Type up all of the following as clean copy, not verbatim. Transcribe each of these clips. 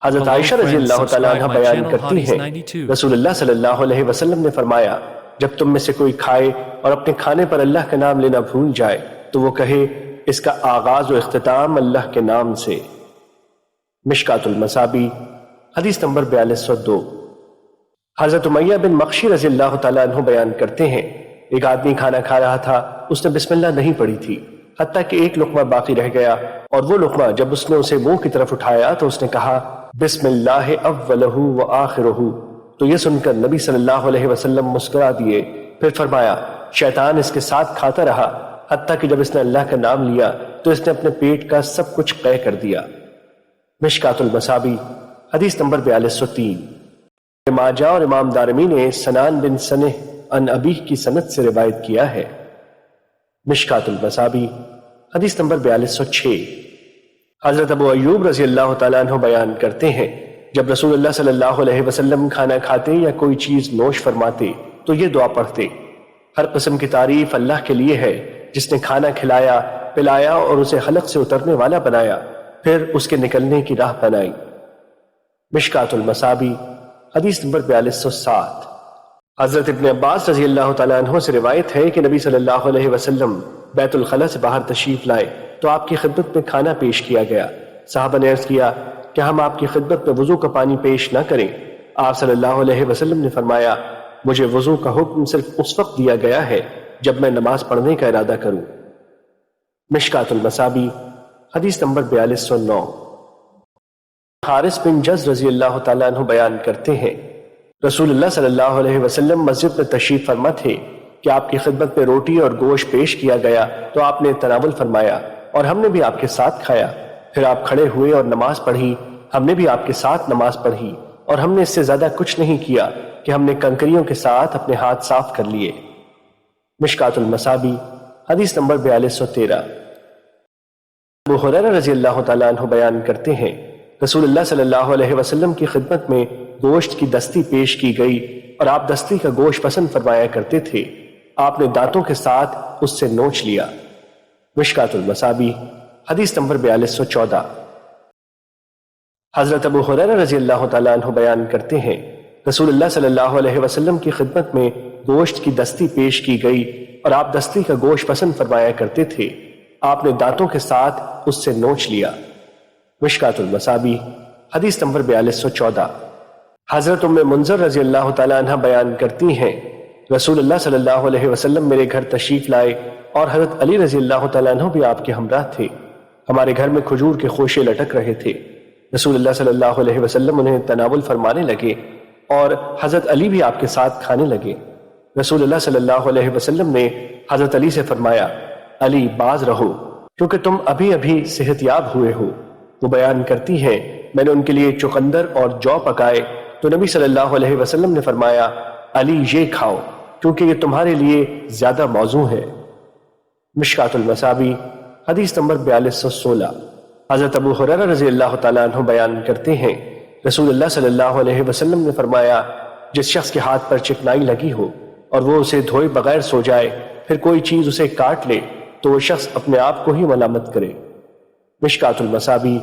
حضرت عائشہ رضی اللہ تعالیٰ عنہ بیان کرتی ہیں رسول اللہ صلی اللہ علیہ وسلم نے فرمایا جب تم میں سے کوئی کھائے اور اپنے کھانے پر اللہ کا نام لینا بھول جائے تو وہ کہے اس کا آغاز و اختتام اللہ کے نام سے۔ مشکات المصابیح حدیث نمبر 4202۔ حضرت امیہ بن مخشی رضی اللہ تعالیٰ عنہ بیان کرتے ہیں ایک آدمی کھانا کھا رہا تھا، اس نے بسم اللہ نہیں پڑھی تھی حتیٰ کہ ایک لقمہ باقی رہ گیا، اور وہ لقمہ جب اس نے اسے منہ کی طرف اٹھایا تو اس نے کہا بسم اللہ اولہ و آخرہ، تو یہ سن کر نبی صلی اللہ علیہ وسلم مسکرا دیے، پھر فرمایا شیطان اس کے ساتھ کھاتا رہا حتیٰ کہ جب اس نے اللہ کا نام لیا تو اس نے اپنے پیٹ کا سب کچھ قے کر دیا۔ مشکات المصابیح حدیث نمبر 4203۔ ماجہ اور امام دارمی نے سنان بن سنہ عن ابیہ کی سند سے روایت کیا ہے۔ مشکات المصابیح حدیث نمبر 4206۔ حضرت ابو ایوب رضی اللہ تعالیٰ عنہ بیان کرتے ہیں جب رسول اللہ صلی اللہ علیہ وسلم کھانا کھاتے یا کوئی چیز نوش فرماتے تو یہ دعا پڑھتے، ہر قسم کی تعریف اللہ کے لیے ہے جس نے کھانا کھلایا پلایا اور اسے حلق سے اترنے والا بنایا پھر اس کے نکلنے کی راہ بنائی۔ مشکات المصابیح حدیث نمبر 4207۔ حضرت ابن عباس رضی اللہ تعالیٰ عنہ سے روایت ہے کہ نبی صلی اللہ علیہ وسلم بیت الخلاء سے باہر تشریف لائے تو آپ کی خدمت میں کھانا پیش کیا گیا۔ صحابہ نے عرض کیا کہ ہم آپ کی خدمت میں وضو کا پانی پیش نہ کریں؟ آپ صلی اللہ علیہ وسلم نے فرمایا مجھے وضو کا حکم صرف اس وقت دیا گیا ہے جب میں نماز پڑھنے کا ارادہ کروں۔ مشکات المصابیح حدیث نمبر 4209۔ حارث بن جز رضی اللہ تعالیٰ عنہ بیان کرتے ہیں رسول اللہ صلی اللہ علیہ وسلم مسجد میں تشریف فرما تھے کہ آپ کی خدمت میں روٹی اور گوشت پیش کیا گیا تو آپ نے تناول فرمایا اور ہم نے بھی آپ کے ساتھ کھایا، پھر آپ کھڑے ہوئے اور نماز پڑھی، ہم نے بھی آپ کے ساتھ نماز پڑھی، اور ہم نے اس سے زیادہ کچھ نہیں کیا کہ ہم نے کنکریوں کے ساتھ اپنے ہاتھ صاف کر لیے۔ مشکات المصابیح حدیث نمبر 4213۔ ابو ہریرہ رضی اللہ تعالیٰ عنہ بیان کرتے ہیں رسول اللہ صلی اللہ علیہ وسلم کی خدمت میں گوشت کی دستی پیش کی گئی اور آپ دستی کا گوشت پسند فرمایا کرتے تھے، آپ نے دانتوں کے ساتھ اس سے نوچ لیا۔ مشکات المصابیح حدیث نمبر 4214۔ حضرت ابو ہریرہ رضی اللہ تعالیٰ عنہ بیان کرتے ہیں رسول اللہ صلی اللہ علیہ وسلم کی خدمت میں گوشت کی دستی پیش کی گئی اور آپ دستی کا گوشت پسند فرمایا کرتے تھے، آپ نے دانتوں کے ساتھ اس سے نوچ لیا۔ مشکات المصابیح حدیث نمبر 4214۔ حضرت ام منذر رضی اللہ تعالیٰ عنہ بیان کرتی ہیں رسول اللہ صلی اللہ علیہ وسلم میرے گھر تشریف لائے اور حضرت علی رضی اللہ تعالیٰ عنہ بھی آپ کے ہمراہ تھے، ہمارے گھر میں کھجور کے خوشے لٹک رہے تھے، رسول اللہ صلی اللہ علیہ وسلم انہیں تناول فرمانے لگے اور حضرت علی بھی آپ کے ساتھ کھانے لگے۔ رسول اللہ صلی اللہ علیہ وسلم نے حضرت علی سے فرمایا علی باز رہو کیونکہ تم ابھی ابھی صحت یاب ہوئے ہو۔ وہ بیان کرتی ہیں میں نے ان کے لیے چقندر اور جو پکائے تو نبی صلی اللہ علیہ وسلم نے فرمایا علی یہ کھاؤ کیونکہ یہ تمہارے لیے زیادہ موزوں ہے۔ مشکات المصابیح حدیث نمبر 4216۔ حضرت ابو ہریرہ رضی اللہ تعالیٰ عنہ بیان کرتے ہیں رسول اللہ صلی اللہ علیہ وسلم نے فرمایا جس شخص کے ہاتھ پر چکنائی لگی ہو اور وہ اسے دھوئے بغیر سو جائے پھر کوئی چیز اسے کاٹ لے تو وہ شخص اپنے آپ کو ہی ملامت کرے۔ مشکات المصابیح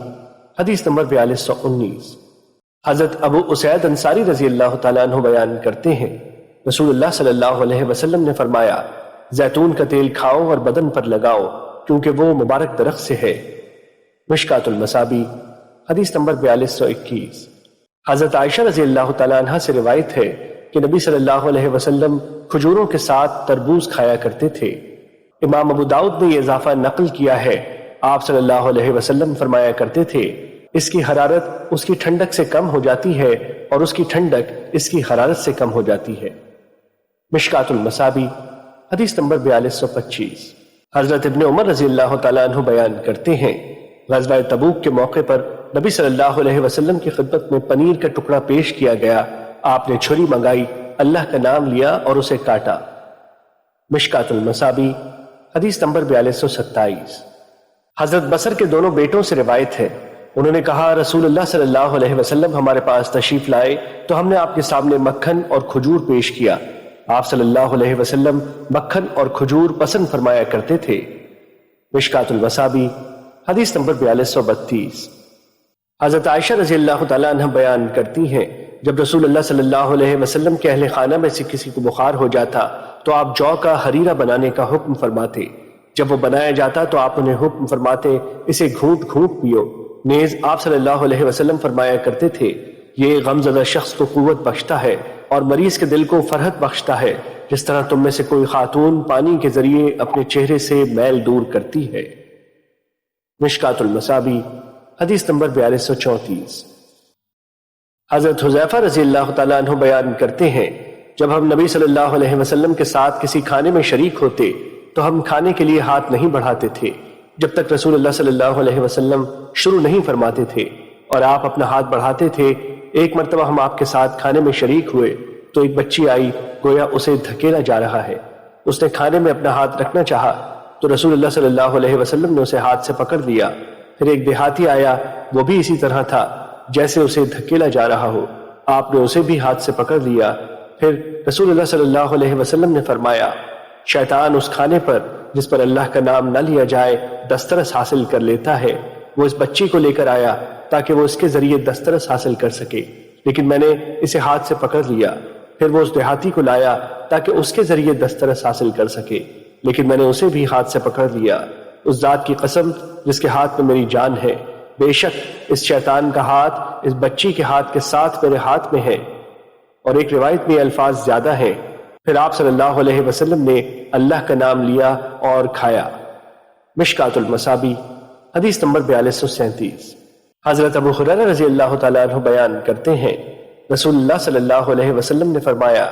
حدیث نمبر 4219۔ حضرت ابو اسید انصاری رضی اللہ تعالیٰ عنہ بیان کرتے ہیں رسول اللہ صلی اللہ علیہ وسلم نے فرمایا زیتون کا تیل کھاؤ اور بدن پر لگاؤ کیونکہ وہ مبارک درخت سے ہے۔ مشکات المصابیح حدیث نمبر 4221۔ حضرت عائشہ رضی اللہ تعالیٰ عنہ سے روایت ہے کہ نبی صلی اللہ علیہ وسلم کھجوروں کے ساتھ تربوز کھایا کرتے تھے۔ امام ابو داؤد نے یہ اضافہ نقل کیا ہے آپ صلی اللہ علیہ وسلم فرمایا کرتے تھے اس کی حرارت اس کی ٹھنڈک سے کم ہو جاتی ہے اور اس کی ٹھنڈک اس کی حرارت سے کم ہو جاتی ہے۔ مشکات المصابیح حدیث نمبر 4225۔ حضرت ابن عمر رضی اللہ تعالیٰ عنہ بیان کرتے ہیں غزوہ تبوک کے موقع پر نبی صلی اللہ علیہ وسلم کی خدمت میں پنیر کا ٹکڑا پیش کیا گیا، آپ نے چھری منگائی، اللہ کا نام لیا اور اسے کاٹا۔ مشکات المصابیح حدیث نمبر 4227۔ حضرت بصر کے دونوں بیٹوں سے روایت ہے انہوں نے کہا رسول اللہ صلی اللہ علیہ وسلم ہمارے پاس تشریف لائے تو ہم نے آپ کے سامنے مکھن اور کھجور پیش کیا، آپ صلی اللہ علیہ وسلم مکھن اور کھجور پسند فرمایا کرتے تھے۔ مشکات المصابیح حدیث نمبر 4232۔ حضرت عائشہ رضی اللہ تعالیٰ عنہ بیان کرتی ہیں جب رسول اللہ صلی اللہ علیہ وسلم کے اہل خانہ میں سے کسی کو بخار ہو جاتا تو آپ جو کا حریرہ بنانے کا حکم فرماتے۔ جب وہ بنایا جاتا تو آپ انہیں حکم فرماتے اسے گھونٹ گھونٹ پیو۔ نیز آپ صلی اللہ علیہ وسلم فرمایا کرتے تھے یہ غمزدہ شخص کو قوت بخشتا ہے اور مریض کے دل کو فرحت بخشتا ہے جس طرح تم میں سے کوئی خاتون پانی کے ذریعے اپنے چہرے سے میل دور کرتی ہے۔ مشکات المصابی حدیث نمبر 4234۔ حضرت حذیفہ رضی اللہ تعالیٰ عنہ بیان کرتے ہیں جب ہم نبی صلی اللہ علیہ وسلم کے ساتھ کسی کھانے میں شریک ہوتے تو ہم کھانے کے لیے ہاتھ نہیں بڑھاتے تھے جب تک رسول اللہ صلی اللہ علیہ وسلم شروع نہیں فرماتے تھے اور آپ اپنا ہاتھ بڑھاتے تھے۔ ایک مرتبہ ہم آپ کے ساتھ کھانے میں شریک ہوئے تو ایک بچی آئی گویا اسے دھکیلا جا رہا ہے۔ اس نے کھانے میں اپنا ہاتھ رکھنا چاہا تو رسول اللہ صلی اللہ علیہ وسلم نے اسے ہاتھ سے پکڑ لیا۔ پھر ایک دیہاتی آیا، وہ بھی اسی طرح تھا جیسے اسے دھکیلا جا رہا ہو، آپ نے اسے بھی ہاتھ سے پکڑ لیا۔ پھر رسول اللہ صلی اللہ علیہ وسلم نے فرمایا شیطان اس کھانے پر جس پر اللہ کا نام نہ لیا جائے دسترس حاصل کر لیتا ہے۔ وہ اس بچی کو لے کر آیا تاکہ وہ اس کے ذریعے دسترس حاصل کر سکے، لیکن میں نے اسے ہاتھ سے پکڑ لیا۔ پھر وہ اس دیہاتی کو لایا تاکہ اس کے ذریعے دسترس حاصل کر سکے، لیکن میں نے اسے بھی ہاتھ سے پکڑ لیا۔ اس ذات کی قسم جس کے ہاتھ میں میری جان ہے، بے شک اس شیطان کا ہاتھ اس بچی کے ہاتھ کے ساتھ میرے ہاتھ میں ہے۔ اور ایک روایت میں الفاظ زیادہ ہیں۔ پھر آپ صلی اللہ علیہ وسلم نے اللہ کا نام لیا اور کھایا۔ مشکات المصابی حدیث نمبر 4237۔ حضرت ابو ہریرہ رضی اللہ تعالیٰ عنہ بیان کرتے ہیں رسول اللہ صلی اللہ علیہ وسلم نے فرمایا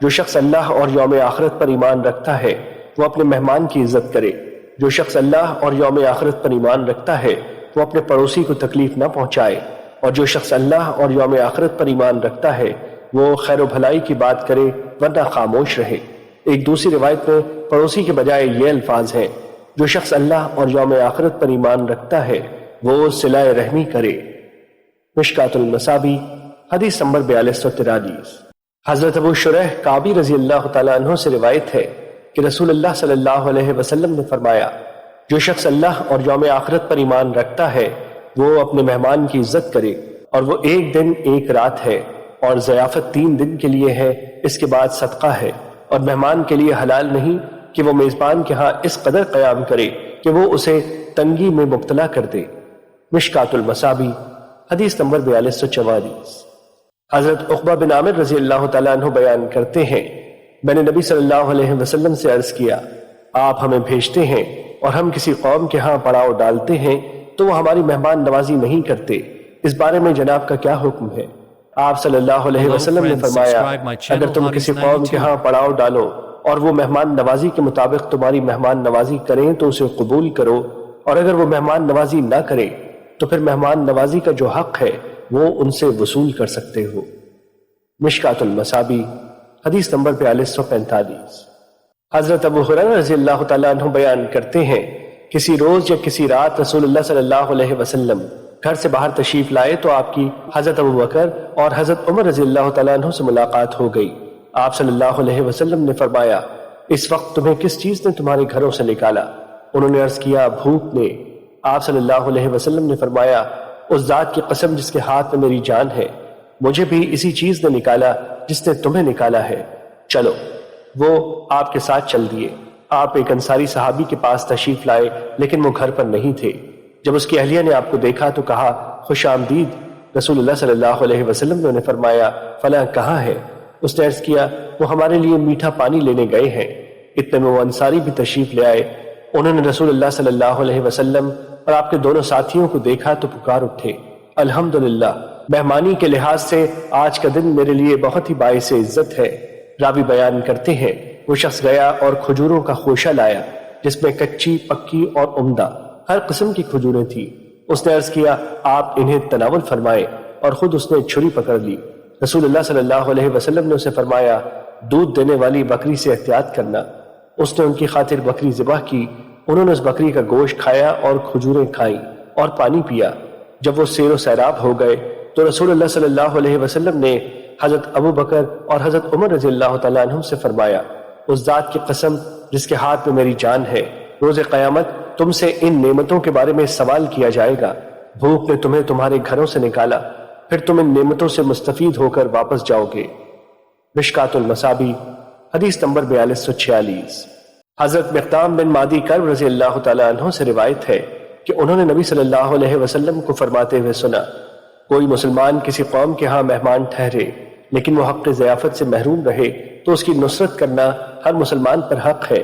جو شخص اللہ اور یوم آخرت پر ایمان رکھتا ہے وہ اپنے مہمان کی عزت کرے۔ جو شخص اللہ اور یوم آخرت پر ایمان رکھتا ہے وہ اپنے پڑوسی کو تکلیف نہ پہنچائے، اور جو شخص اللہ اور یوم آخرت پر ایمان رکھتا ہے وہ خیر و بھلائی کی بات کرے ورنہ خاموش رہے۔ ایک دوسری روایت میں پڑوسی کے بجائے یہ الفاظ ہیں جو شخص اللہ اور یوم آخرت پر ایمان رکھتا ہے وہ صلہ رحمی کرے۔ مشکات المصابی حدیث نمبر 4243۔ حضرت ابو شریح کعبی رضی اللہ تعالیٰ عنہ سے روایت ہے کہ رسول اللہ صلی اللہ علیہ وسلم نے فرمایا جو شخص اللہ اور یوم آخرت پر ایمان رکھتا ہے وہ اپنے مہمان کی عزت کرے، اور وہ ایک دن ایک رات ہے اور ضیافت 3 دن کے لیے ہے، اس کے بعد صدقہ ہے، اور مہمان کے لیے حلال نہیں کہ وہ میزبان کے ہاں اس قدر قیام کرے کہ وہ اسے تنگی میں مبتلا کر دے۔ مشکات المصابی حدیث نمبر 4244۔ حضرت عقبہ بن عامر رضی اللہ تعالیٰ عنہ بیان کرتے ہیں میں نے نبی صلی اللہ علیہ وسلم سے عرض کیا آپ ہمیں بھیجتے ہیں اور ہم کسی قوم کے ہاں پڑاؤ ڈالتے ہیں تو وہ ہماری مہمان نوازی نہیں کرتے، اس بارے میں جناب کا کیا حکم ہے؟ آپ صلی اللہ علیہ وسلم نے فرمایا اگر تم کسی قوم کے ہاں پڑاؤ ڈالو اور وہ مہمان نوازی کے مطابق تمہاری مہمان نوازی کریں تو اسے قبول کرو، اور اگر وہ مہمان نوازی نہ کرے تو پھر مہمان نوازی کا جو حق ہے وہ ان سے وصول کر سکتے ہو۔ مشکات المصابی حدیث نمبر 4245۔ حضرت ابو ہریرہ رضی اللہ تعالیٰ عنہ بیان کرتے ہیں کسی روز یا کسی رات رسول اللہ صلی اللہ علیہ وسلم گھر سے باہر تشریف لائے تو آپ کی حضرت ابو بکر اور حضرت عمر رضی اللہ تعالیٰ عنہ سے ملاقات ہو گئی۔ آپ صلی اللہ علیہ وسلم نے فرمایا اس وقت تمہیں کس چیز نے تمہارے گھروں سے نکالا؟ انہوں نے عرض کیا بھوک نے۔ آپ صلی اللہ علیہ وسلم نے فرمایا اس ذات کی قسم جس کے ہاتھ میں میری جان ہے، مجھے بھی اسی چیز نے نکالا جس نے تمہیں نکالا ہے، چلو۔ وہ آپ کے ساتھ چل دیے۔ آپ ایک انصاری صحابی کے پاس تشریف لائے لیکن وہ گھر پر نہیں تھے۔ جب اس کی اہلیہ نے آپ کو دیکھا تو کہا خوش آمدید۔ رسول اللہ صلی اللہ علیہ وسلم نے انہیں فرمایا فلاں کہاں ہے؟ اس نے عرض کیا وہ ہمارے لیے میٹھا پانی لینے گئے ہیں۔ اتنے میں وہ انصاری بھی تشریف لے آئے۔ انہوں نے رسول اللہ صلی اللہ علیہ وسلم اور آپ کے دونوں ساتھیوں کو دیکھا تو پکار اٹھے الحمدللہ، مہمانی کے لحاظ سے آج کا دن میرے لیے بہت ہی باعث عزت ہے۔ راوی بیان کرتے ہیں وہ شخص گیا اور کھجوروں کا خوشہ لایا جس میں کچی، پکی اور عمدہ ہر قسم کی کھجوریں تھی۔ اس نے عرض کیا آپ انہیں تناول فرمائے، اور خود اس نے چھری پکڑ لی۔ رسول اللہ صلی اللہ علیہ وسلم نے اسے فرمایا دودھ دینے والی بکری سے احتیاط کرنا۔ اس نے ان کی خاطر بکری ذبح کی۔ انہوں نے اس بکری کا گوشت کھایا اور کھجوریں کھائیں اور پانی پیا۔ جب وہ سیر و سیراب ہو گئے تو رسول اللہ صلی اللہ علیہ وسلم نے حضرت ابو بکر اور حضرت عمر رضی اللہ تعالیٰ عنہ سے فرمایا اس ذات کی قسم جس کے ہاتھ میں میری جان ہے، روز قیامت تم سے ان نعمتوں کے بارے میں سوال کیا جائے گا بھوک نے تمہیں تمہارے گھروں سے نکالا، پھر تم ان نعمتوں سے مستفید ہو کر واپس جاؤ گے۔ مشکات المصابی حدیث نمبر 4246۔ حضرت مقدام بن مادی کرب رضی اللہ تعالیٰ عنہ سے روایت ہے کہ انہوں نے نبی صلی اللہ علیہ وسلم کو فرماتے ہوئے سنا، کوئی مسلمان کسی قوم کے ہاں مہمان ٹھہرے لیکن وہ حق ضیافت سے محروم رہے تو اس کی نصرت کرنا ہر مسلمان پر حق ہے،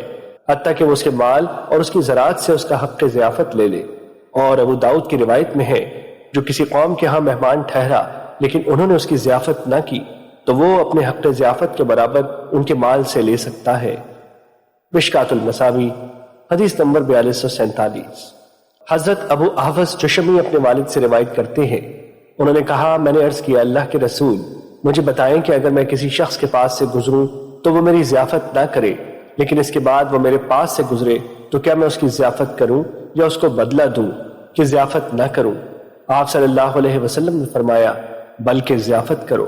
حتیٰ کہ وہ اس کے مال اور اس کی زراعت سے اس کا حق ضیافت لے لے۔ اور ابو داؤد کی روایت میں ہے، جو کسی قوم کے ہاں مہمان ٹھہرا لیکن انہوں نے اس کی ضیافت نہ کی تو وہ اپنے حق ضیافت کے برابر ان کے مال سے لے سکتا ہے۔ مشکات المصابی حدیث نمبر 4247۔ حضرت ابو احوص جشمی اپنے والد سے روایت کرتے ہیں، انہوں نے کہا، میں نے عرض کیا، اللہ کے رسول مجھے بتائیں کہ اگر میں کسی شخص کے پاس سے گزروں تو وہ میری ضیافت نہ کرے لیکن اس کے بعد وہ میرے پاس سے گزرے تو کیا میں اس کی ضیافت کروں یا اس کو بدلہ دوں کہ ضیافت نہ کروں؟ آپ صلی اللہ علیہ وسلم نے فرمایا، بلکہ ضیافت کرو۔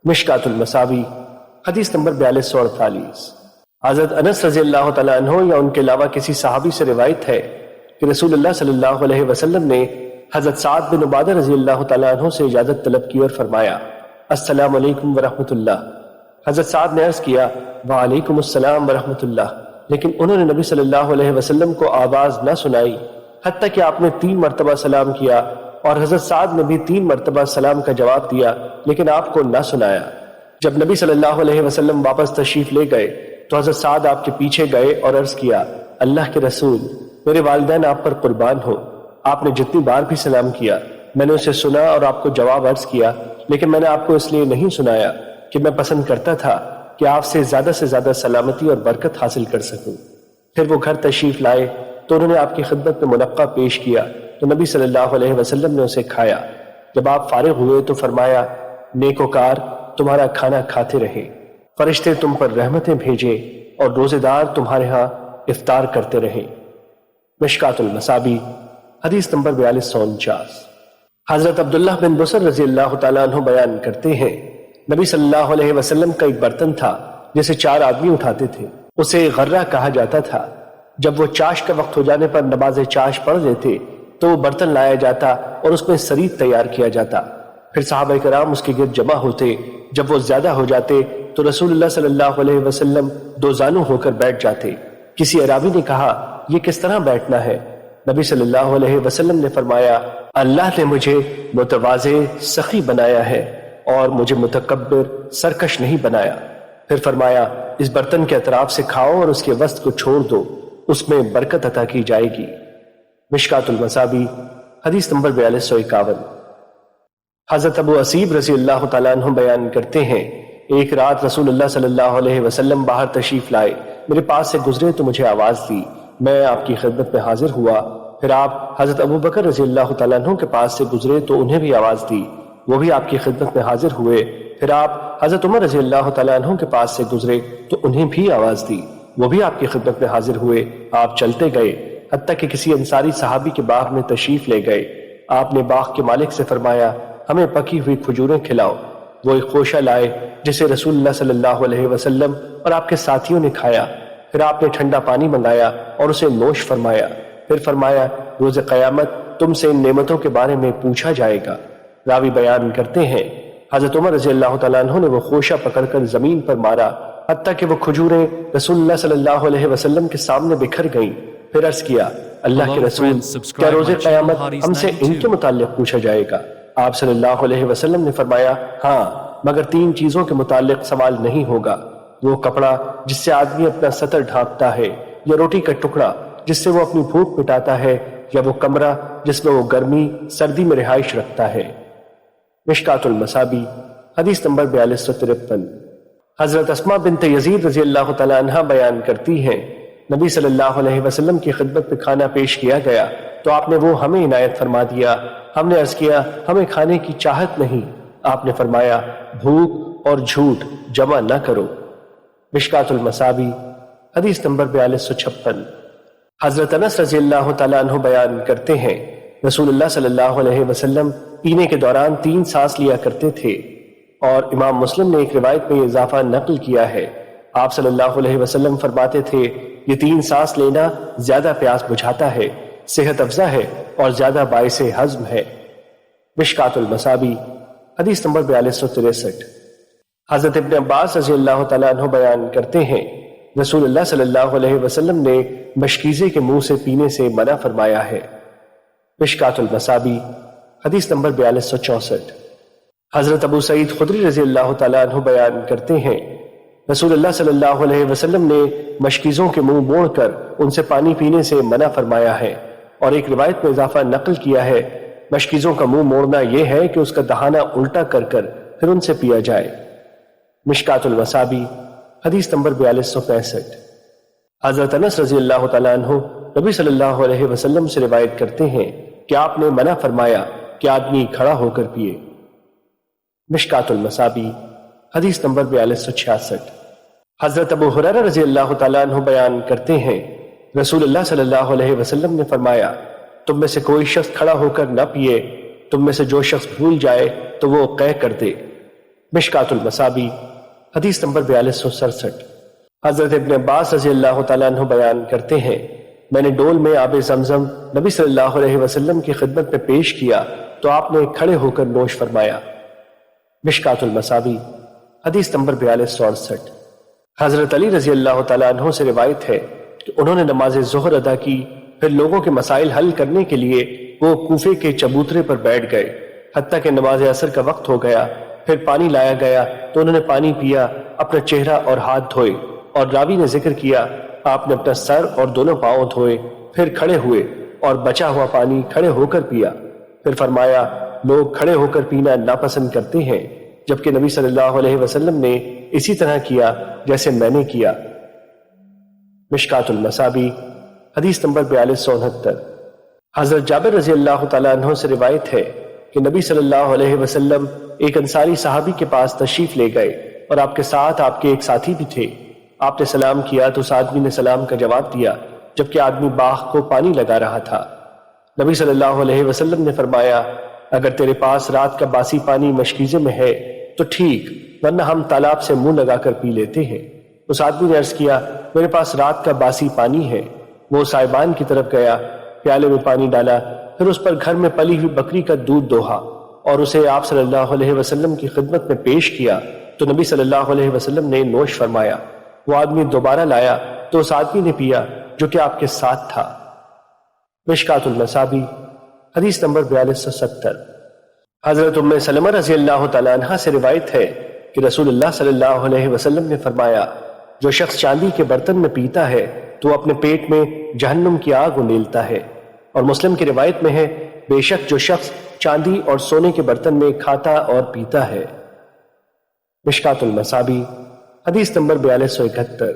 مشکات المصابی حدیث نمبر 4248۔ حضرت انس رضی اللہ تعالیٰ عنہ یا ان کے علاوہ کسی صحابی سے روایت ہے کہ رسول اللہ صلی اللہ علیہ وسلم نے حضرت سعد بن عبادہ رضی اللہ تعالیٰ عنہ سے اجازت طلب کی اور فرمایا، السلام علیکم ورحمۃ اللہ۔ حضرت سعد نے عرض کیا، وعلیکم السلام ورحمۃ اللہ، لیکن انہوں نے نبی صلی اللہ علیہ وسلم کو آواز نہ سنائی، حتیٰ کہ آپ نے 3 مرتبہ سلام کیا اور حضرت سعد نے بھی 3 مرتبہ سلام کا جواب دیا لیکن آپ کو نہ سنایا۔ جب نبی صلی اللہ علیہ وسلم واپس تشریف لے گئے تو حضرت سعد آپ کے پیچھے گئے اور عرض کیا، اللہ کے رسول میرے والدین آپ پر قربان ہو، آپ نے جتنی بار بھی سلام کیا میں نے اسے سنا اور آپ کو جواب عرض کیا، لیکن میں نے آپ کو اس لیے نہیں سنایا کہ میں پسند کرتا تھا کہ آپ سے زیادہ سلامتی اور برکت حاصل کر سکوں۔ پھر وہ گھر تشریف لائے تو انہوں نے آپ کی خدمت میں منقع پیش کیا تو نبی صلی اللہ علیہ وسلم نے اسے کھایا۔ جب آپ فارغ ہوئے تو فرمایا، نیکوکار تمہارا کھانا کھاتے رہے، فرشتے تم پر رحمتیں بھیجے اور روزے دار تمہارے ہاں افطار کرتے رہے۔ مشکات المصابی حدیث نمبر 4249۔ حضرت عبداللہ بن بصر رضی اللہ تعالیٰ عنہ بیان کرتے ہیں، نبی صلی اللہ علیہ وسلم کا ایک برتن تھا جسے 4 آدمی اٹھاتے تھے، اسے غرہ کہا جاتا تھا۔ جب وہ چاش کا وقت ہو جانے پر نماز چاش پڑھ لیتے تو وہ برتن لایا جاتا اور اس میں سرید تیار کیا جاتا، پھر صحابہ کرام اس کے گرد جمع ہوتے۔ جب وہ زیادہ ہو جاتے تو رسول اللہ صلی اللہ علیہ وسلم 2 زانو ہو کر بیٹھ جاتے۔ کسی عرابی نے کہا، یہ کس طرح بیٹھنا ہے؟ نبی صلی اللہ علیہ وسلم نے فرمایا، اللہ نے مجھے متواضع سخی بنایا ہے اور مجھے متکبر سرکش نہیں بنایا۔ پھر فرمایا، اس برتن کے اطراف سے کھاؤ اور اس کے وسط کو چھوڑ دو، اس میں برکت عطا کی جائے گی۔ مشکات المصابی حدیث نمبر 4251۔ حضرت ابو اسیب رضی اللہ تعالیٰ عنہ بیان کرتے ہیں، ایک رات رسول اللہ صلی اللہ علیہ وسلم باہر تشریف لائے، میرے پاس سے گزرے تو مجھے آواز دی، میں آپ کی خدمت میں حاضر ہوا۔ پھر آپ حضرت ابو بکر رضی اللہ تعالیٰ عنہ کے پاس سے گزرے تو انہیں بھی آواز دی، وہ بھی آپ کی خدمت میں حاضر ہوئے۔ پھر آپ حضرت عمر رضی اللہ تعالیٰ عنہ کے پاس سے گزرے تو انہیں بھی آواز دی، وہ بھی آپ کی خدمت میں حاضر ہوئے۔ آپ چلتے گئے حتیٰ کہ کسی انصاری صحابی کے باغ میں تشریف لے گئے۔ آپ نے باغ کے مالک سے فرمایا، ہمیں پکی ہوئی کھجوریں کھلاؤ۔ وہ ایک خوشہ لائے جسے رسول اللہ صلی اللہ علیہ وسلم اور آپ کے ساتھیوں نے کھایا۔ پھر آپ نے ٹھنڈا پانی منگایا اور اسے نوش فرمایا۔ پھر فرمایا، روز قیامت تم سے ان نعمتوں کے بارے میں پوچھا جائے گا۔ راوی بیان کرتے ہیں، حضرت عمر رضی اللہ تعالیٰ عنہ نے وہ خوشہ پکڑ کر زمین پر مارا حتیٰ کہ وہ کھجوریں رسول اللہ صلی اللہ علیہ وسلم کے سامنے بکھر گئیں۔ پھر عرض کیا، اللہ کے رسول، کیا روز قیامت ہم سے ان کے متعلق پوچھا جائے گا؟ آپ صلی اللہ علیہ وسلم نے فرمایا، ہاں، مگر 3 چیزوں کے متعلق سوال نہیں ہوگا، وہ کپڑا جس سے آدمی اپنا سطر ڈھانپتا ہے، یا روٹی کا ٹکڑا جس سے وہ اپنی بھوک مٹاتا ہے، یا وہ کمرہ جس میں وہ گرمی سردی میں رہائش رکھتا ہے۔ مشکات المصابی حدیث نمبر 4253۔ حضرت اسماء بنت یزید رضی اللہ تعالیٰ عنہ بیان کرتی ہیں، نبی صلی اللہ علیہ وسلم کی خدمت میں کھانا پیش کیا گیا تو آپ نے وہ ہمیں عنایت فرما دیا۔ ہم نے عرض کیا، ہمیں کھانے کی چاہت نہیں۔ آپ نے فرمایا، بھوک اور جھوٹ جمع نہ کرو۔ مشکات المصابی حدیث نمبر 4256۔ حضرت انس رضی اللہ تعالیٰ عنہ بیان کرتے ہیں، رسول اللہ صلی اللہ علیہ وسلم پینے کے دوران 3 سانس لیا کرتے تھے، اور امام مسلم نے ایک روایت میں یہ اضافہ نقل کیا ہے۔ آپ صلی اللہ علیہ وسلم فرماتے تھے، یہ 3 سانس لینا زیادہ پیاس بجھاتا ہے، صحت افزا ہے اور زیادہ باعث ہضم ہے۔ مشکات المصابیح حدیث نمبر 4263۔ حضرت ابن عباس رضی اللہ تعالیٰ عنہ بیان کرتے ہیں رسول اللہ صلی اللہ علیہ وسلم نے مشکیزے کے منہ سے پینے سے منع فرمایا ہے۔ مشکات المصابیح حدیث نمبر 4264۔ حضرت ابو سعید خدری رضی اللہ تعالیٰ عنہ بیان کرتے ہیں رسول اللہ صلی اللہ علیہ وسلم نے مشکیزوں کے منہ موڑ کر ان سے پانی پینے سے منع فرمایا ہے، اور ایک روایت میں اضافہ نقل کیا ہے مشکیزوں کا منہ موڑنا یہ ہے کہ اس کا دہانہ الٹا کر کر پھر ان سے پیا جائے۔ مشکات المصابیح حدیث نمبر 4265۔ حضرت انس رضی اللہ تعالیٰ عنہ نبی صلی اللہ علیہ وسلم سے روایت کرتے ہیں کہ آپ نے منع فرمایا کہ آدمی کھڑا ہو کر پیے۔ مشکات المصابیح حدیث نمبر 4266۔ حضرت ابو ہریرہ رضی اللہ تعالیٰ عنہ بیان کرتے ہیں رسول اللہ صلی اللہ علیہ وسلم نے فرمایا تم میں سے کوئی شخص کھڑا ہو کر نہ پیے، تم میں سے جو شخص بھول جائے تو وہ قے کر دے۔ مشکات المصابیح حدیث نمبر 4267۔ حضرت ابن عباس رضی اللہ تعالیٰ عنہ بیان کرتے ہیں میں نے ڈول میں آب زمزم نبی صلی اللہ علیہ وسلم کی خدمت میں پیش کیا تو آپ نے کھڑے ہو کر نوش فرمایا۔ مشکات المصابیح حدیث نمبر 4268۔ حضرت علی رضی اللہ تعالیٰ عنہ سے روایت ہے کہ انہوں نے نماز ظہر ادا کی، پھر لوگوں کے مسائل حل کرنے کے لیے وہ کوفے کے چبوترے پر بیٹھ گئے حتیٰ کہ نماز عصر کا وقت ہو گیا۔ پھر پانی لایا گیا تو انہوں نے پانی پیا، اپنا چہرہ اور ہاتھ دھوئے، اور راوی نے ذکر کیا آپ نے اپنا سر اور دونوں پاؤں دھوئے، پھر کھڑے ہوئے اور بچا ہوا پانی کھڑے ہو کر پیا۔ پھر فرمایا لوگ کھڑے ہو کر پینا ناپسند کرتے ہیں، جبکہ نبی صلی اللہ علیہ وسلم نے اسی طرح کیا جیسے میں نے کیا۔ مشکات المصابیح حدیث نمبر 4269۔ حضرت جابر رضی اللہ تعالیٰ عنہ سے روایت ہے کہ نبی صلی اللہ علیہ وسلم ایک انصاری صحابی کے پاس تشریف لے گئے اور آپ کے ساتھ آپ کے ایک ساتھی بھی تھے۔ آپ نے سلام کیا تو اس آدمی نے سلام کا جواب دیا جبکہ آدمی باغ کو پانی لگا رہا تھا۔ نبی صلی اللہ علیہ وسلم نے فرمایا اگر تیرے پاس رات کا باسی پانی مشکیزے میں ہے تو ٹھیک، ورنہ ہم تالاب سے منہ لگا کر پی لیتے ہیں۔ اس آدمی نے عرض کیا میرے پاس رات کا باسی پانی ہے۔ وہ سائبان کی طرف گیا، پیالے میں پانی ڈالا، پھر اس پر گھر میں پلی ہوئی بکری کا دودھ دوہا اور اسے آپ صلی اللہ علیہ وسلم کی خدمت میں پیش کیا تو نبی صلی اللہ علیہ وسلم نے نوش فرمایا۔ وہ آدمی دوبارہ لایا تو اس آدمی نے پیا جو کہ آپ کے ساتھ تھا۔ مشکات المصابیح حدیث نمبر 4270۔ حضرت ام سلمہ رضی اللہ تعالیٰ عنہ سے روایت ہے کہ رسول اللہ صلی اللہ علیہ وسلم نے فرمایا جو شخص چاندی کے برتن میں پیتا ہے تو وہ اپنے پیٹ میں جہنم کی آگ انڈیلتا ہے، اور مسلم کی روایت میں ہے بے شک جو شخص چاندی اور سونے کے برتن میں کھاتا اور پیتا ہے۔ مشکات المصابیح حدیث نمبر 4271۔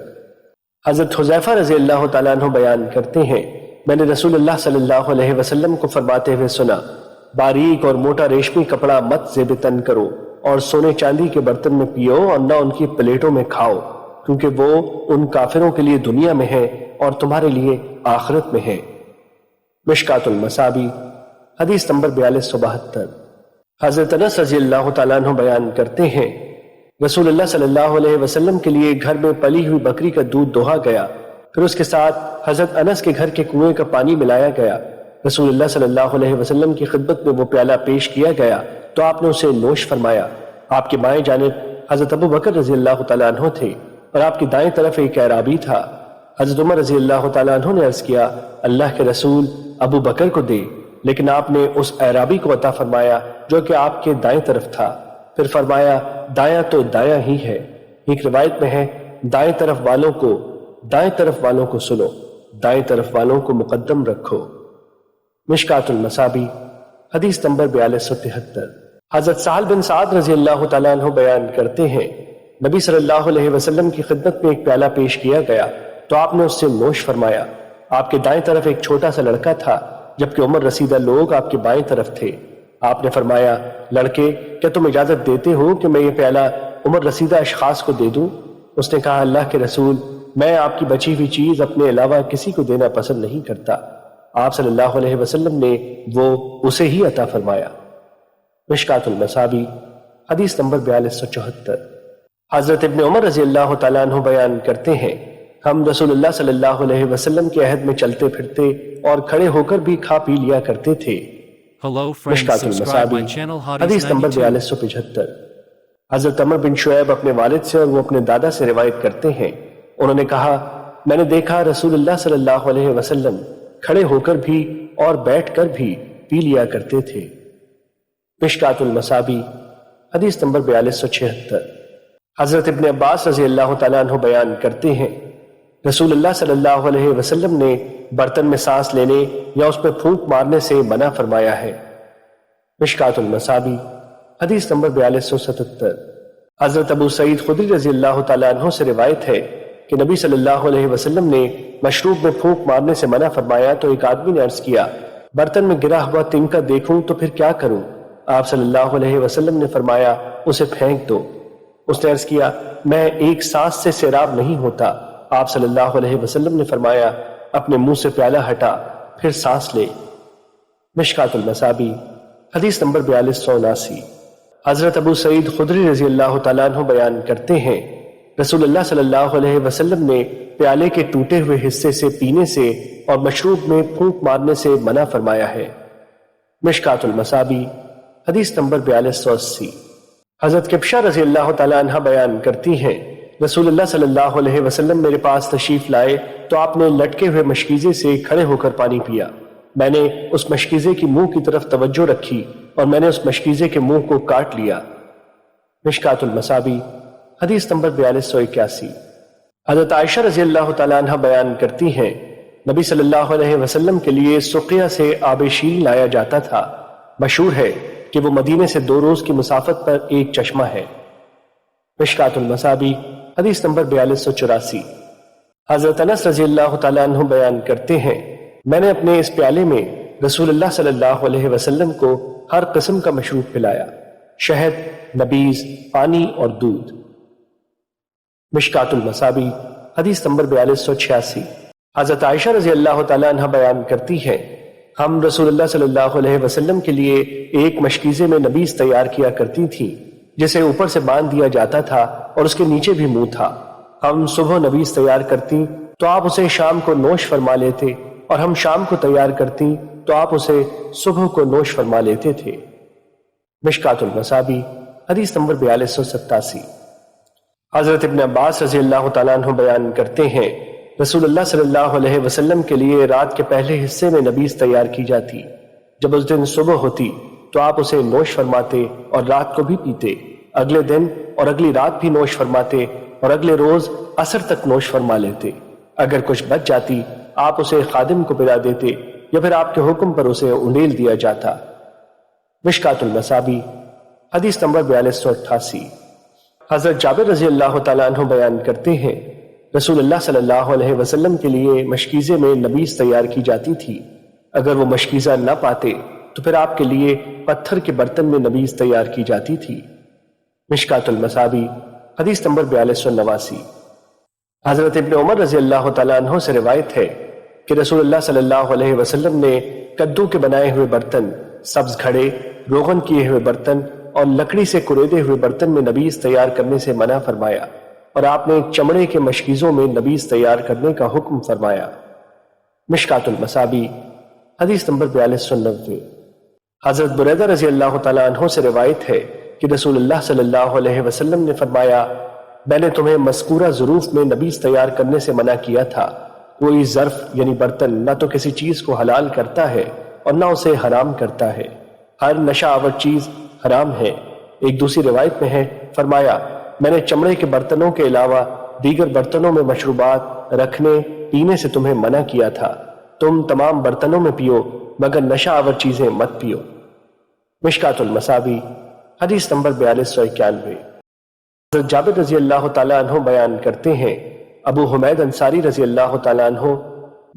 حضرت حذیفہ رضی اللہ تعالیٰ عنہ بیان کرتے ہیں میں نے رسول اللہ صلی اللہ علیہ وسلم کو فرماتے ہوئے سنا باریک اور موٹا ریشمی کپڑا مت زیب تن کرو اور سونے چاندی کے برتن میں پیو اور نہ ان کی پلیٹوں میں کھاؤ، کیونکہ وہ ان کافروں کے لیے دنیا میں ہے اور تمہارے لیے آخرت میں ہے۔ مشکات المصابیح حدیث نمبر 4272۔ حضرت انس رضی اللہ تعالیٰ عنہ بیان کرتے ہیں رسول اللہ صلی اللہ علیہ وسلم کے لیے گھر میں پلی ہوئی بکری کا دودھ دوہا گیا، پھر اس کے ساتھ حضرت انس کے گھر کے کنویں کا پانی ملایا گیا۔ رسول اللہ صلی اللہ علیہ وسلم کی خدمت میں وہ پیالہ پیش کیا گیا تو آپ نے اسے نوش فرمایا۔ آپ کے بائیں جانب حضرت ابو بکر رضی اللہ تعالیٰ عنہ تھے اور آپ کی دائیں طرف ایک اعرابی تھا۔ حضرت عمر رضی اللہ تعالیٰ عنہ نے عرض کیا اللہ کے رسول ابو بکر کو دے، لیکن آپ نے اس اعرابی کو عطا فرمایا جو کہ آپ کے دائیں طرف تھا۔ پھر فرمایا دایاں تو دایاں ہی ہے۔ ایک روایت میں ہے دائیں طرف والوں کو سنو، دائیں طرف والوں کو مقدم رکھو۔ مشکات المصابیح حدیث نمبر 4273۔ حضرت سہل بن سعد رضی اللہ تعالیٰ عنہ بیان کرتے ہیں نبی صلی اللہ علیہ وسلم کی خدمت میں ایک پیالہ پیش کیا گیا تو آپ نے اس سے نوش فرمایا۔ آپ کے دائیں طرف ایک چھوٹا سا لڑکا تھا جبکہ عمر رسیدہ لوگ آپ کے بائیں طرف تھے۔ آپ نے فرمایا لڑکے کیا تم اجازت دیتے ہو کہ میں یہ پیالہ عمر رسیدہ اشخاص کو دے دوں؟ اس نے کہا اللہ کے رسول میں آپ کی بچی ہوئی چیز اپنے علاوہ کسی کو دینا پسند نہیں کرتا۔ آپ صلی اللہ علیہ وسلم نے وہ اسے ہی عطا فرمایا۔ مشکات المصابیح حدیث نمبر 4274۔ حضرت ابن عمر رضی اللہ تعالیٰ عنہ بیان کرتے ہیں ہم رسول اللہ صلی اللہ علیہ وسلم کے عہد میں چلتے پھرتے اور کھڑے ہو کر بھی کھا پی لیا کرتے تھے۔ مشکات المصابیح حدیث نمبر 4275۔ حضرت عمر بن شعیب اپنے والد سے اور وہ اپنے دادا سے روایت کرتے ہیں، انہوں نے کہا، میں نے دیکھا رسول اللہ صلی اللہ علیہ وسلم کھڑے ہو کر بھی اور بیٹھ کر بھی پی لیا کرتے تھے۔ مشکات المصابیح حدیث نمبر 4276۔ حضرت ابن عباس رضی اللہ تعالیٰ عنہ بیان کرتے ہیں، رسول اللہ صلی اللہ علیہ وسلم نے برتن میں سانس لینے یا اس میں پھونک مارنے سے منع فرمایا ہے۔ مشکات المصابیح حدیث نمبر 4277۔ حضرت ابو سعید خدری رضی اللہ تعالیٰ عنہ سے روایت ہے کہ نبی صلی اللہ علیہ وسلم نے مشروب میں پھونک مارنے سے منع فرمایا تو ایک آدمی نے عرض کیا، برتن میں گرا ہوا تنکا دیکھوں تو پھر کیا کروں؟ آپ صلی اللہ علیہ وسلم نے فرمایا، اسے پھینک دو۔ اس نے عرض کیا، میں ایک سانس سے سیراب نہیں ہوتا۔ آپ صلی اللہ علیہ وسلم نے فرمایا، اپنے منہ سے پیالہ ہٹا پھر سانس لے۔ مشکات المصابیح حدیث نمبر 4279۔ حضرت ابو سعید خدری رضی اللہ تعالیٰ عنہ بیان کرتے ہیں، رسول اللہ صلی اللہ علیہ وسلم نے پیالے کے ٹوٹے ہوئے حصے سے پینے سے اور مشروب میں پھونک مارنے سے منع فرمایا ہے۔ مشکات المصابیح حدیث نمبر 4280۔ حضرت کبشہ رضی اللہ تعالیٰ عنہ بیان کرتی ہیں، رسول اللہ صلی اللہ علیہ وسلم میرے پاس تشریف لائے تو آپ نے لٹکے ہوئے مشکیزے سے کھڑے ہو کر پانی پیا۔ میں نے اس مشکیزے کی منہ کی طرف توجہ رکھی اور میں نے اس مشکیزے کے منہ کو کاٹ لیا۔ مشکات المصابیح حدیث نمبر 4281۔ حضرت عائشہ رضی اللہ تعالیٰ عنہ بیان کرتی ہیں، نبی صلی اللہ علیہ وسلم کے لیے سقیہ سے آب شیریں لایا جاتا تھا۔ مشہور ہے کہ وہ مدینے سے 2 روز کی مسافت پر ایک چشمہ ہے۔ مشکات المصابیح حدیث نمبر 4284۔ حضرت انس رضی اللہ تعالیٰ عنہ بیان کرتے ہیں، میں نے اپنے اس پیالے میں رسول اللہ صلی اللہ علیہ وسلم کو ہر قسم کا مشروب پلایا، شہد، نبیذ، پانی اور دودھ۔ مشکات المصابیح حدیث نمبر 4286۔ حضرت عائشہ رضی اللہ تعالیٰ عنہ بیان کرتی ہے، ہم رسول اللہ صلی اللہ علیہ وسلم کے لیے ایک مشکیزے میں نبیذ تیار کیا کرتی تھی جسے اوپر سے باندھ دیا جاتا تھا اور اس کے نیچے بھی منہ تھا۔ ہم صبح نبیذ تیار کرتی تو آپ اسے شام کو نوش فرما لیتے اور ہم شام کو تیار کرتی تو آپ اسے صبح کو نوش فرما لیتے تھے۔ مشکات المصابیح حدیث نمبر 4287۔ حضرت ابن عباس رضی اللہ تعالیٰ عنہ بیان کرتے ہیں، رسول اللہ صلی اللہ علیہ وسلم کے لیے رات کے پہلے حصے میں نبیذ تیار کی جاتی۔ جب اس دن صبح ہوتی تو آپ اسے نوش فرماتے اور رات کو بھی پیتے، اگلے دن اور اگلی رات بھی نوش فرماتے اور اگلے روز عصر تک نوش فرما لیتے۔ اگر کچھ بچ جاتی آپ اسے خادم کو پلا دیتے یا پھر آپ کے حکم پر اسے انڈیل دیا جاتا۔ مشکات المصابیح حدیث نمبر 4288۔ حضرت جابر رضی اللہ تعالیٰ عنہ بیان کرتے ہیں، رسول اللہ صلی اللہ علیہ وسلم کے لیے مشکیزے میں نبیذ تیار کی جاتی تھی۔ اگر وہ مشکیزہ نہ پاتے تو پھر آپ کے لیے پتھر کے برتن میں نبیذ تیار کی جاتی تھی۔ مشکات المصابیح حدیث نمبر 4289۔ حضرت ابن عمر رضی اللہ تعالیٰ عنہ سے روایت ہے کہ رسول اللہ صلی اللہ علیہ وسلم نے کدو کے بنائے ہوئے برتن، سبز گھڑے، روغن کیے ہوئے برتن اور لکڑی سے کریدے ہوئے برتن میں نبیذ تیار کرنے سے منع فرمایا، اور آپ نے چمڑے کے مشکیزوں میں نبیذ تیار کرنے کا حکم فرمایا۔ مشکات المصابیح حدیث نمبر 4290۔ حضرت بریدہ رضی اللہ تعالیٰ عنہ سے روایت ہے کہ رسول اللہ صلی اللہ علیہ وسلم نے فرمایا، میں نے تمہیں مذکورہ ظروف میں نبیذ تیار کرنے سے منع کیا تھا۔ کوئی ظرف یعنی برتن نہ تو کسی چیز کو حلال کرتا ہے اور نہ اسے حرام کرتا ہے، ہر نشہ آور چیز حرام ہے۔ ایک دوسری روایت میں ہے، فرمایا، میں نے چمڑے کے برتنوں کے علاوہ دیگر برتنوں میں مشروبات رکھنے پینے سے تمہیں منع کیا تھا، تم تمام برتنوں میں پیو مگر نشہ آور چیزیں مت پیو۔ مشکات المصابیح حدیث نمبر 4291۔ حضرت جابر رضی اللہ تعالیٰ عنہ بیان کرتے ہیں، ابو حمید انصاری رضی اللہ تعالیٰ عنہ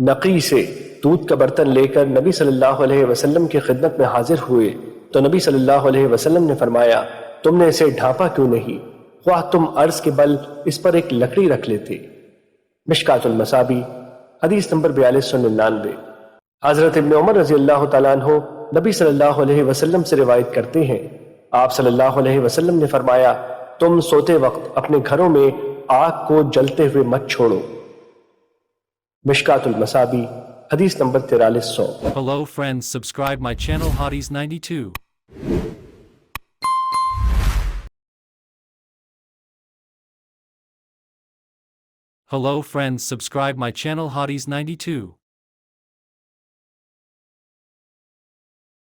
نقی سے دودھ کا برتن لے کر نبی صلی اللہ علیہ وسلم کی خدمت میں حاضر ہوئے تو نبی صلی اللہ علیہ وسلم نے فرمایا، تم نے اسے ڈھانپا کیوں نہیں؟ خواہ تم عرض کے بل اس پر ایک لکڑی رکھ لیتے۔ مشکات المصابیح حدیث نمبر 4299۔ حضرت ابن عمر رضی اللہ تعالیٰ عنہ نبی صلی اللہ علیہ وسلم سے روایت کرتے ہیں، آپ صلی اللہ علیہ وسلم نے فرمایا، تم سوتے وقت اپنے گھروں میں آگ کو جلتے ہوئے مت چھوڑو۔ مشکات المصابی حدیث number 4300۔ Hello friends, subscribe my channel Hotties 92. Hello friends, subscribe my channel Hotties 92.